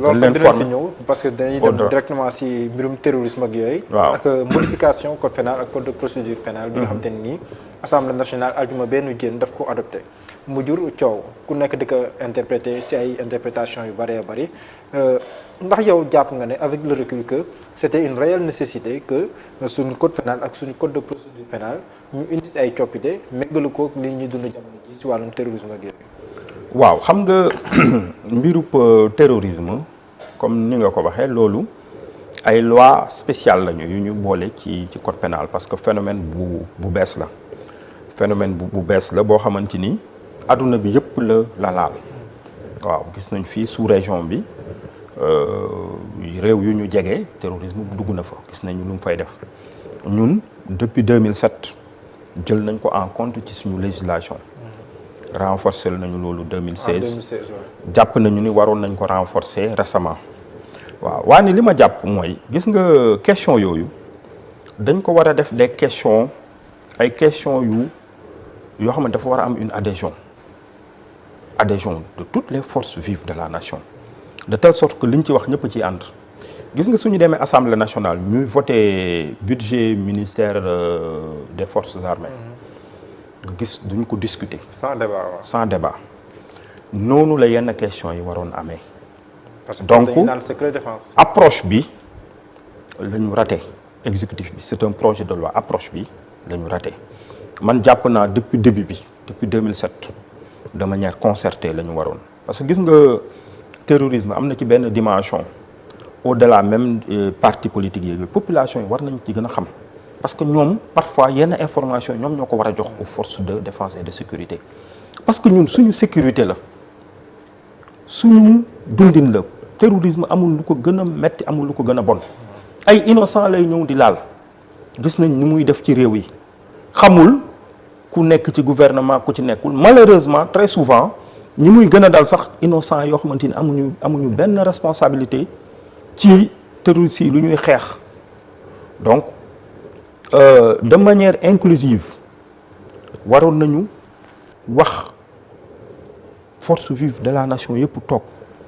loolu sax dinañ si ñëw parce que dañuy dem directement si mbirum terrorisme ak yooyu. waaw ak modification code pénal ak code de procédure pénale. bi nga xam te ne nii assemblée nationale aljuma benn génn daf ko adopté. mu jur coow ku nekk di ko interpréter si ay interprétation yu bëree bëri ndax yow jàpp nga ne avec le recul que c'était une réelle nécessité que suñu code pénal ak suñu code de procédure pénale ñu indi si ay coppite méggalu ko li ñuy dund jamono ji si wàllum terrorisme ak yooyu. waaw xam nga mbirub terrorisme comme ni nga ko waxee loolu ay loi spéciale lañu yu ñu boole ci code pénal parce que phénomène bu bees la phénomène bu bees la boo xamante ni adduna bi yëpp la laal waaw gis nañ fii sous région bi réew yu ñu jege terrorisme bu dugg na fa gis nañu lu mu fay def ñun depuis 2007 jël nañ ko en compte ci suñu législation renforcer nañu loolu 2016 jàpp nañu ni waroon nañ ko renforcer récemment waaw waaye li ma jàpp mooy gis nga question yooyu dañ ko war a def des questions ay questions yoo xam ne dafa war a am une adhésion de toutes les forces vives de la nation de telle sorte que liñ ci wax ñëpp ci ànd gis nga suñu demee assemblée nationale ñuy voté budget ministère des forces armées nga gis duñ ko discuter sans débat noonu la yenn questions yi waroon amee donc secret défense approche bi la ñu raté exécutif bi c'est un projet de loi approche bi la ñu raté man jàpp naa depuis début bi depuis 2007 de manière concertée la ñu waroon parce que gis nga terrorisme am na ci benn dimension au-delà même parti politique yi population yi war nañ ci gën a xam parce que ñoom parfois yenn information ñoom ñoo ko war a jox aux forces de défense et de sécurité parce que ñun suñu sécurité la suñu dundin la terrorisme amul lu ko gën a metti amul lu ko gën a bon ay innocent lay ñëw di laal gis nañ ni muy def ci réew yi xamul ku nekk ci gouvernement ku ci nekkul malheureusement très souvent ñi muy gën a dal sax innocent yoo xamante ni amuñu benn responsabilité ci terroristes yi lu ñuy xeex donc de manière inclusive waroon nañu wax force vive de la nation yëpp toog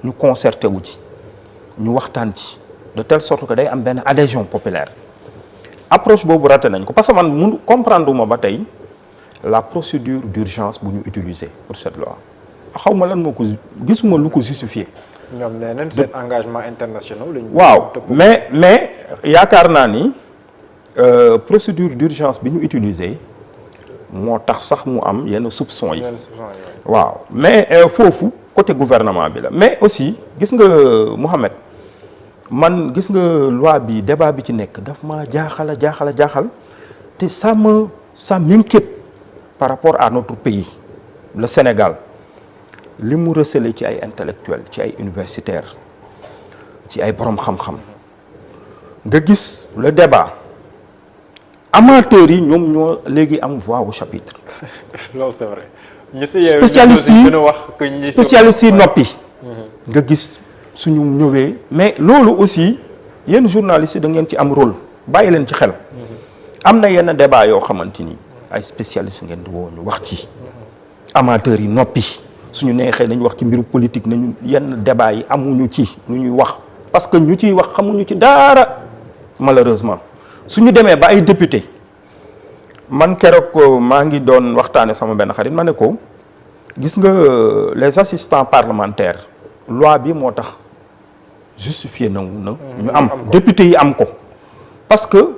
ñu concerté wu ci ñu waxtaan ci de telle sorte que day am benn adhésion populaire approche boobu raté nañ ko parce que man mun comprendre ma ba tey la procédure d'urgence bu ñu utiliser pour cette loi xaw ma lan moo ko gisuma lu ko justifier. ñoom nee nañ seen engagement international lañu. waaw mais yaakaar naa ni procédure d'urgence bi ñu utiliser moo tax sax mu am yenn soupçons yi. waaw mais foofu côté gouvernement bi la mais aussi gis nga Mouhamed man gis nga loi bi débat bi ci nekk daf ma jaaxal te ça m'inquiète par rapport à notre pays le Sénégal li mu recelé ci ay intellectuels ci ay universitaires ci ay borom xam-xam nga gis le débat amateurs yi ñoom ñoo léegi am voix au chapitre. loolu c'est vrai. spécialistes yi noppi. nga gis suñu ñëwee mais loolu aussi yenn journalistes yi da ngeen ci am rôle bàyyi leen ci xel. am na yenn débat yoo xamante ni ay spécialistes ngeen di woo ñu wax ci. amateurs yi noppi suñu neexee nañu wax ci mbiru politique nañu yenn débat yi amuñu ci lu ñuy wax parce que ñu ciy wax xamuñu ci dara malheureusement suñu demee ba ay député man keroog maa ngi doon waxtaane sama benn xarit ma ne ko gis nga les assistants parlementaires loi bi moo tax justifié na ñu am député yi am ko parce que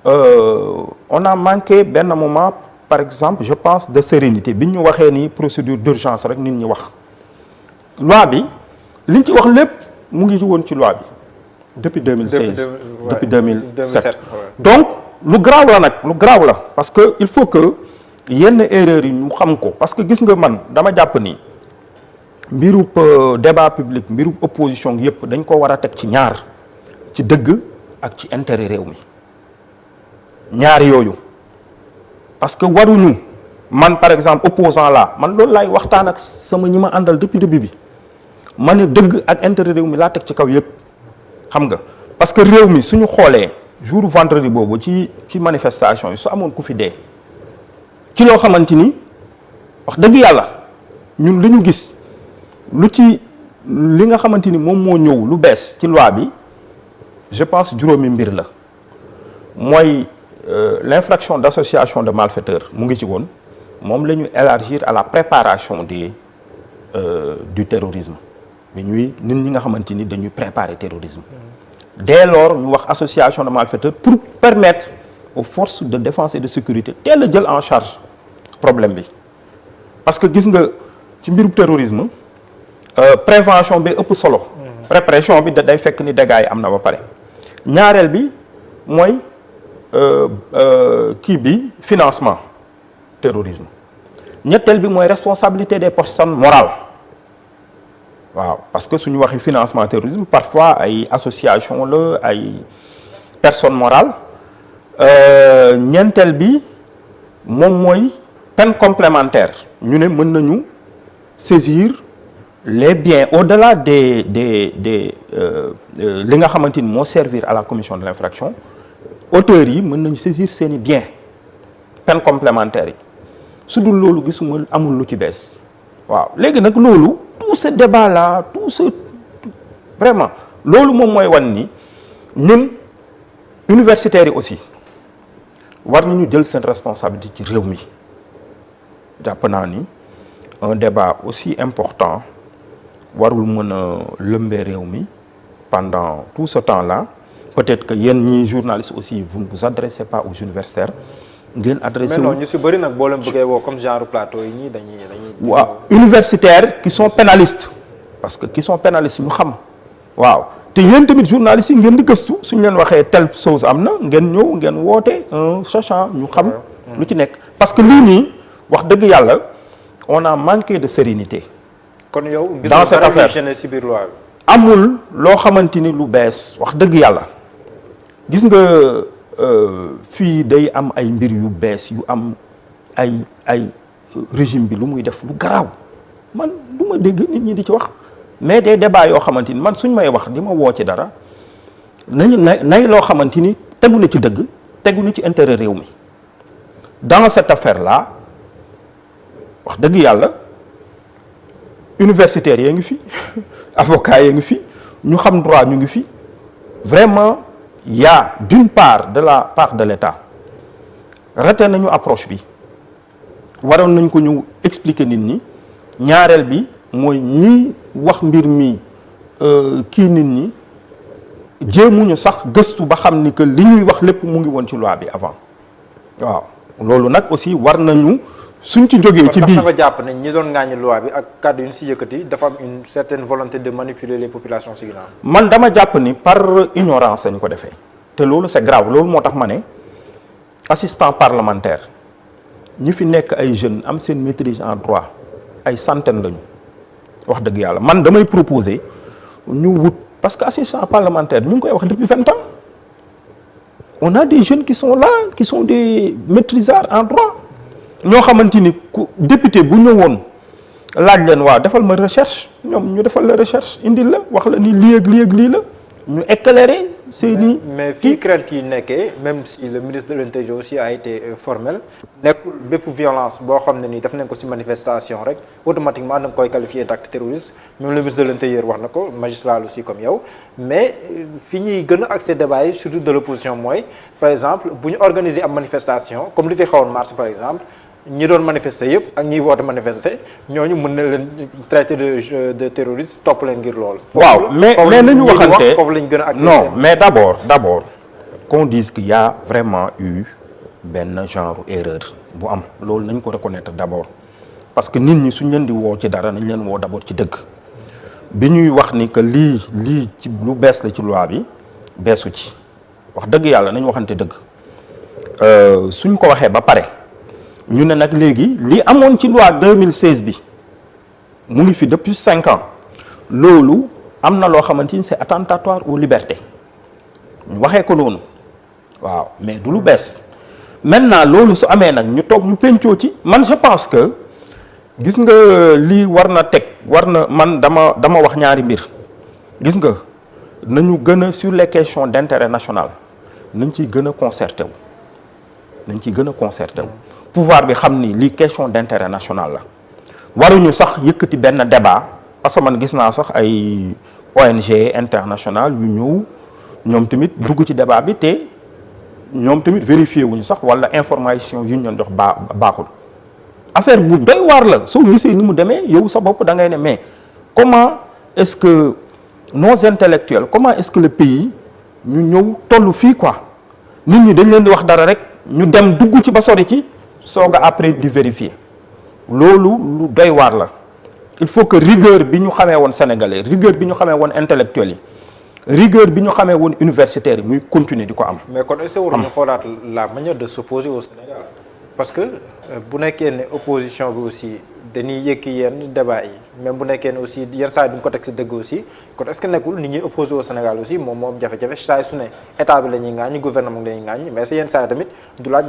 on a manqué benn moment par exemple je pense de sérénité bi ñu waxee ni procédure d'urgence rek nit ñi wax loi bi liñ ci wax lépp mu ngi woon ci loi bi depuis 2016 depuis 2007 donc lu garaaw la nag lu garaaw la parce que il faut que yenn erreurs yi ñu xam ko parce que gis nga man dama jàpp ni mbirub débat public mbirub opposition yëpp dañ ko war a teg ci ñaar ci dëgg ak ci intérêt réew mi ñaar yooyu parce que waruñu man par exemple opposant la man loolu laay waxtaan ak sama ñi ma àndal depuis début bi ma ne dëgg ak intérêt réew mi laa teg ci kaw yëpp xam nga parce que réew mi suñu xoolee jour vendredi boobu ci manifestation yi su amoon ku fi dee ci loo xamante ni wax dëgg yàlla ñun li ñu gis lu ci li nga xamante ni moom moo ñëw lu bees ci loi bi je pense juróomi mbir la mooy l'infraction d'association de malfaiteurs mu ngi ci woon moom la ñu élargir à la préparation du terrorisme bi ñuy nit ñi nga xamante ni dañuy préparer terrorisme dès lors ñu wax association de malfaiteurs pour permettre aux forces de défense et de sécurité teel a jël en charge problème bi parce que gis nga ci mbirum terrorisme prévention bi ëpp solo répression bi day fekk ni dégâts yi am na ba pare ñaareel bi mooy kii bi financement terrorisme ñetteel bi mooy responsabilité des personnes morales waaw parce que suñu waxee financement terrorisme parfois ay association la ay personnes morales ñeenteel bi moom mooy peine complémentaire ñu ne mën nañu saisir les biens au-delà des li nga xamante ni moo servir à la commission de l'infraction auteurs yi mën nañu saisir seeni biens peine complémentaire yi su dul loolu gisuma amul lu ci bees waaw léegi nag loolu tout ce débat là tout ce vraiment loolu moom mooy wan ni ñun universitaires yi aussi war nañu jël seen responsabilité ci réew mi jàpp naa ni un débat aussi important warul mën a lëmbee réew mi pendant tout ce temps-là peut-être que yéen ñi journalistes aussi vous ne vous adressez pas aux universitaires ngeen adressé mais non ñu si bëri nag boo leen bëggee woo comme genre plateau yi ñii dañuy waaw universitaires qui sont pénalistes parce que qui sont pénalistes ñu xam waaw te yéen tamit journalistes yi ngeen di gëstu suñu leen waxee telle chose am na ngeen ñëw ngeen woote un sachant ñu xam lu ci nekk parce que lii nii wax dëgg yàlla on a manqué de sérénité kon yow dans cette affaire si biir loi bi amul loo xamante ni lu bees wax dëgg yàlla gis nga fii day am ay mbir yu bees yu am ay régime bi lu muy def lu garaaw man du ma dégg nit ñi di ci wax mais des débats yoo xamante ni man suñ may wax di ma woo ci dara nañu nay loo xamante ni tegu na ci dëgg tegu na ci intérêt réew mi dans cette affaire là wax dëgg yàlla universitaires yaa ngi fi avocats yaa ngi fi ñu xam droit ñu ngi fi vraiment il y a d'une part de la part de l'État raté nañu approche bi waroon nañ ko ñu expliquer nit ñi ñaareel bi mooy ñi wax mbir mi kii nit ñi jéemuñu sax gëstu ba xam ni que li ñuy wax lépp mu ngi woon ci loi bi avant waaw loolu nag aussi war nañu suñ ci jógee ci bii nga jàpp ne ñi doon ŋàññi loi bi ak kàddu yu ñu si yëkkati dafa am une certaine volonté de manipuler les populations si ginnaaw. man dama jàpp ni par ignorance lañ ko defee te loolu c'est grave loolu moo tax ma ne assistant parlementaire ñi fi nekk ay jeunes am seen maîtrise en droit ay centaines lañu wax dëgg yàlla man damay proposer ñu wut parce que assistant parlementaire ñu ngi koy wax depuis 20 ans on a des jeunes qui sont là qui sont des maîtrisards en droit. ñoo xamante ni ku député bu ñëwoon laaj leen waaw defal ma recherche ñoom ñu defal la recherche indil la wax la ni lii ak lii ak lii la ñu éclairer seeni mais fii crainte yi nekkee même si le ministre de l'Intérieur aussi a été formel nekkul bépp violence boo xam ne nii def nañ ko ci manifestation rek automatiquement da nga koy qualifier d'acte terroriste même le ministre de l'Intérieur wax na ko magistrat aussi comme yow mais fi ñuy gën a accès débat yi surtout de l'opposition mooy par exemple bu ñu organiser am manifestation comme li fi xawoon mars par exemple ñi doon manifester yëpp ak ñiy woote manifester ñooñu mën na leen traiter de terroriste topp leen ngir loolu. waaw mais nañu waxante foofu lañ gën a accès non mais d'abord qu'on dise qu'il y a vraiment eu benn genre erreur bu am loolu nañ ko reconnaître d'abord parce que nit ñi suñ leen di woo ci dara nañ leen woo d'abord ci dëgg bi ñuy wax ni que lii ci lu bees la ci loi bi beesu ci wax dëgg yàlla nañ waxante dëgg suñ ko waxee ba pare. ñu ne nag léegi li amoon ci loi 2016 bi mu ngi fi depuis 5 ans loolu am na loo xamante ni c'est attentatoire aux libertés ñu waxee ko noonu waaw mais du lu bees maintenant loolu su amee nag ñu toog ñu pencoo ci man je pense que gis nga lii war na man dama wax ñaari mbir gis nga nañu gën a sur les questions d'intérêt national nañ ciy gën a concerté wu pouvoir bi xam ni lii question d'intérêt national la waruñu sax yëkkati benn débat parce que man gis naa sax ay ONG internationale yu ñëw ñoom tamit dugg ci débat bi te ñoom tamit vérifié wuñu sax wala information yu ñu doon jox baaxul affaire bu doy waar la soo gisee ni mu demee yow sa bopp da ngay ne mais comment est-ce que nos intellectuels comment est-ce que le pays ñu ñëw toll fii quoi nit ñi dañ leen di wax dara rek ñu dem dugg ci ba sori ci soog a après di vérifier loolu lu doy waar la. il faut que rigueur bi ñu xamee woon sénégalais rigueur bi ñu xamee woon intellectuels yi rigueur bi ñu xamee woon universitaires yi muy continuer di ko am. mais kon est-ce que waruñu xoolaat la manière de s'opposer au Sénégal parce que bu nekkee ne opposition bi aussi dañuy yëkki yenn débat yi même bu nekkee ne aussi yenn saa yi duñ ko teg si dëgg aussi kon est-ce que nekkul nit ñuy opposé au Sénégal aussi moom jafe-jafe saa su ne état bi la ñuy ŋaaññi gouvernement bi la ñuy ŋaaññi mais si yenn saa yi tamit du laaj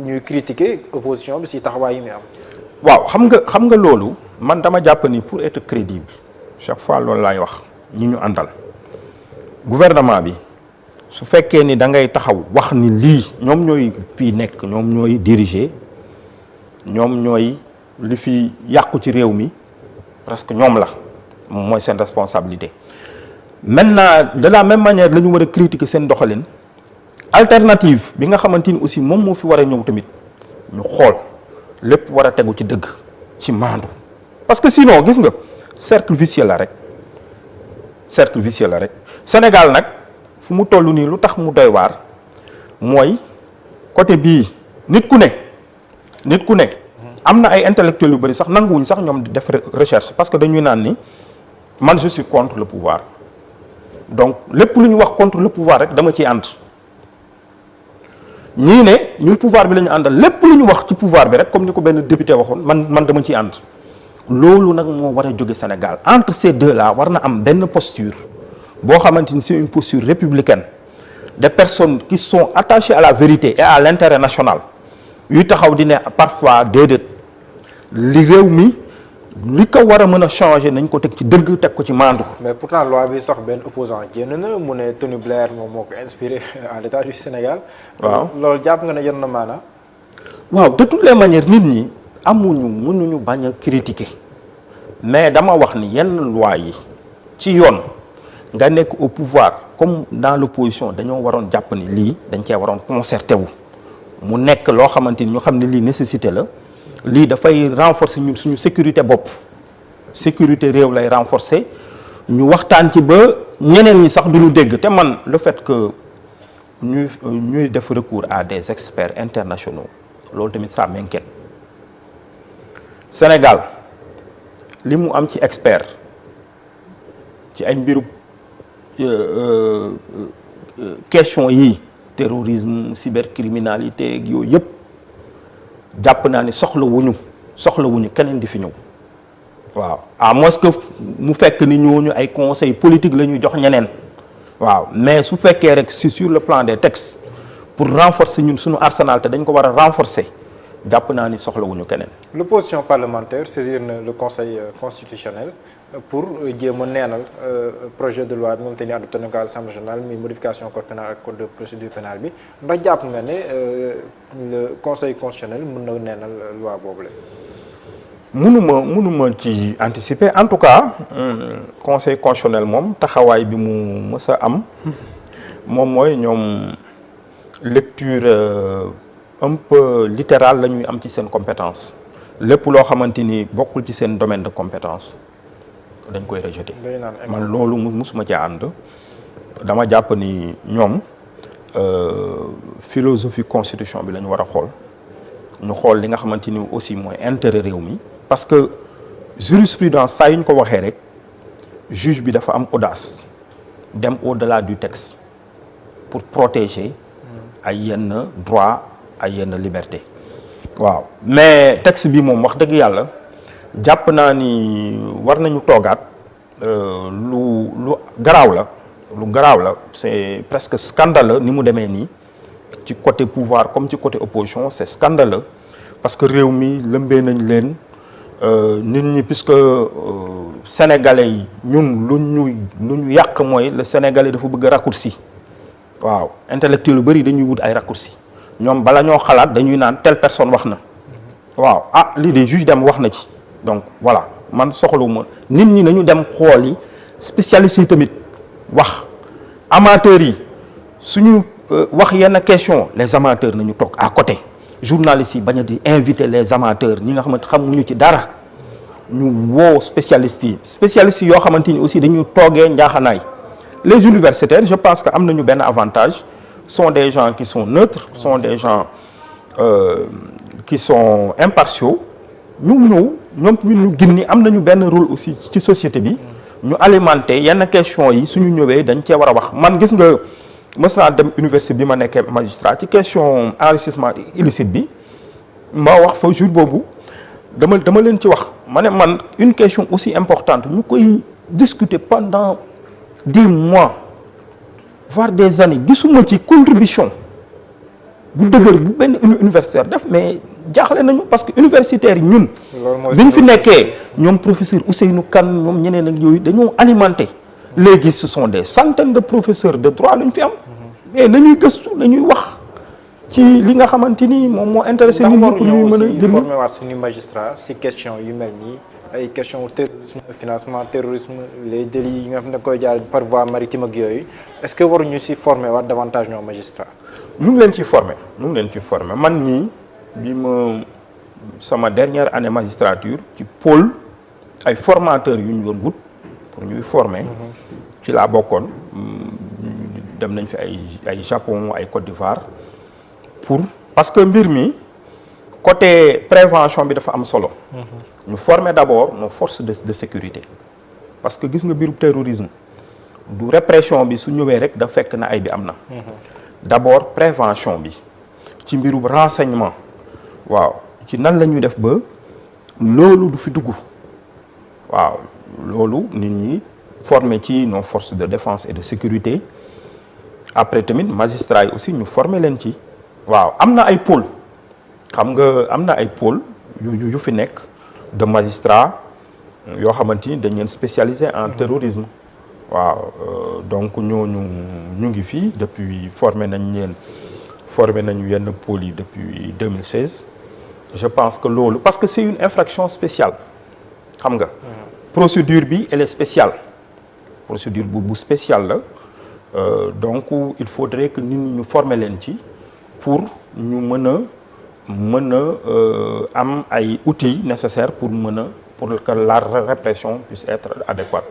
ñuy critiquer opposition bi si taxawaay yi muy am. waaw xam nga loolu man dama jàpp ni pour être crédible chaque fois loolu laay wax ñi ñu àndal gouvernement bi su fekkee ni da ngay taxaw wax ni lii ñoom ñooy fii nekk ñoom ñooy diriger ñoom ñooy li fi yàqu ci réew mi presque ñoom la mooy seen responsabilité. maintenant de la même manière la ñu war a critiquer seen doxalin alternative bi nga xamante ni aussi moom moo fi war a ñëw tamit ñu xool lépp war a tegu ci dëgg ci maandu parce que sinon gis nga cercle vicieux la rek Sénégal nag fu mu toll nii lu tax mu doy waar mooy côté bii nit ku ne am na ay intellectuels yu bëri sax nanguwuñ sax ñoom di def recherche parce que dañuy naan ni man je suis contre le pouvoir donc lépp lu ñu wax contre le pouvoir rek dama ciy ànd ñii ne ñun pouvoir bi la ñu àndal lépp lu ñu wax ci pouvoir bi rek comme ni ko benn député waxoon man dama ciy ànd loolu nag moo war a jóge Sénégal entre ces deux là war na am benn posture boo xamante ni c'est une posture républicaine des personnes qui sont attachées à la vérité et à l'intérêt national yuy taxaw di ne parfois déedéet li réew mi li ko war a mën a changer nañ ko teg ci dëgg teg ko ci maandu. mais pourtant loi bi sax benn opposant génn na mu ne Tony Blair moom moo ko inspiré à l'état du Sénégal. waaw loolu jàpp nga ne yenn na maanaam. waaw de toutes les manières nit ñi mënuñu bañ a critiquer mais dama wax ni yenn loi yi ci yoon nga nekk au pouvoir comme dans l'opposition dañoo waroon jàpp ni lii dañ cee waroon concerté wu mu nekk loo xamante ni ñu xam ne lii nécessité la lii dafay renforcer ñun suñu sécurité bopp sécurité réew lay renforcer ñu waxtaan ci ba ñeneen ñi sax duñu dégg te man le fait que ñuy def recours à des experts internationaux loolu tamit ça m'inquiète Sénégal li mu am ci expert ci ay mbiru question yi terrorisme cybercriminalité yooyu yëpp jàpp naa ni soxlawuñu keneen di fi ñëw waaw à moins que mu fekk ni ñooñu ay conseil politique la ñuy jox ñeneen waaw mais su fekkee rek sur le plan des textes pour renforcer ñun suñu arsenal te dañ ko war a renforcer jàpp naa ni soxlawuñu keneen. L'opposition parlementaire saisir na le conseil constitutionnel pour jéem a neenal projet de loi bi moom te ni adopté na ko à l'Assemblée nationale muy modification code pénal ak code de procédure pénale bi ndax jàpp nga ne le conseil constitutionnel mën na neenal loi boobu la. mënuma ci anticiper en tout cas conseil constitutionnel moom taxawaay bi mu mës a am moom mooy ñoom lecture un peu littérale la ñuy am ci seen compétence lépp loo xamante ni bokkul ci seen domaine de compétence dañ koy rejeter. man loolu musuma ci ànd dama jàpp ni ñoom philosophie constitution bi la ñu war a xool ñu xool li nga xamante ni aussi mooy intérêt réew mi. parce que jurisprudence saa yu ñu ko waxee rek juge bi dafa am audace dem au-delà du texte pour protéger ay yenn droit ay yenn liberté waaw mais texte bi moom wax dëgg yàlla jàpp naa ni war nañu toogaat lu garaaw la c'est presque scandaleux ni mu demee nii ci côté pouvoir comme ci côté opposition c'est scandaleux parce que réew mi lëmbee nañ leen nit ñi puisque sénégalais yi ñun lu ñu yàq mooy le sénégalais dafa bëgg raccourci waaw intellectuel yu bëri dañuy wut ay raccourci ñoom bala ñoo xalaat dañuy naan telle personne wax na waaw lii de juge dem wax na ci donc voilà man soxlawuma nit ñi nañu dem xool yi spécialistes yi tamit wax amateurs yi suñu wax yenn question les amateurs nañu toog à côté journalistes yi bañ a di inviter les amateurs ñi nga xamante xamuñu ci dara ñu woo spécialistes yi yoo xamante ni aussi dañuy toogee njaaxanaay les universitaires je pense que am nañu benn avantage sont des gens qui sont neutres sont des gens qui sont impartiaux ñu ñëw ñoom ñu gis ni am nañu benn rôle aussi ci société bi ñu alimenter yenn question yi suñu ñëwee dañ cee war a wax man gis nga mës naa dem université bi ma nekkee magistrat ci question enrichissement illicite bi ma wax fa jour boobu dama leen ci wax ma ne man une question aussi importante ñu koy discuter pendant des mois voire des années gisuma ci contribution bu dëgër bu benn universitaire def mais jaaxle nañu parce que universitaires yi ñun biñ fi nekkee ñoom professeur Ousseynou Kane ñoom ñeneen ak yooyu dañoo alimenté léegi ce sont des centaines de professeurs de droit lañ fi am mais nañuy gëstu nañuy wax ci li nga xamante ni moom moo intéressé nit ñi pour ñuy mën a formé waat suñu magistrat si question yu mel nii ay question terrorisme financement terrorisme les délits yi nga xam ne koy jaar par voie maritime ak yooyu est-ce que waruñu si formé waat davantage nos magistrats ñu ngi leen ci formé man mii bi ma sama dernière année magistrature ci pôle ay formateurs yu ñu doon wut pour ñuy former ci laa bokkoon dem nañ fi ay Japon ay Côte d'Ivoire parce que mbir mi côté prévention bi dafa am solo ñu former d'abord nos forces de sécurité parce que gis nga mbiru terrorisme du répression bi su ñëwee rek da fekk na ay bi am na d'abord prévention bi ci mbiru renseignement waaw ci nan la ñuy def ba loolu du fi dugg waaw loolu nit ñi former ci nos forces de défense et de sécurité après tamit magistrats yi aussi ñu former leen ci waaw am na ay pôle xam nga am na ay pôle yu fi nekk de magistrats yoo xamante ni dañ leen spécialisé en terrorisme waaw donc ñooñu ñu ngi fii depuis formé nañu yenn pôle yi depuis 2016 je pense que loolu parce que c'est une infraction spéciale xam nga procédure bi elle est spéciale procédure bu spéciale la donc il faudrait que nit ñi ñu former leen ci pour ñu mën a am ay outils nécessaires pour que la répression puisse être adéquate.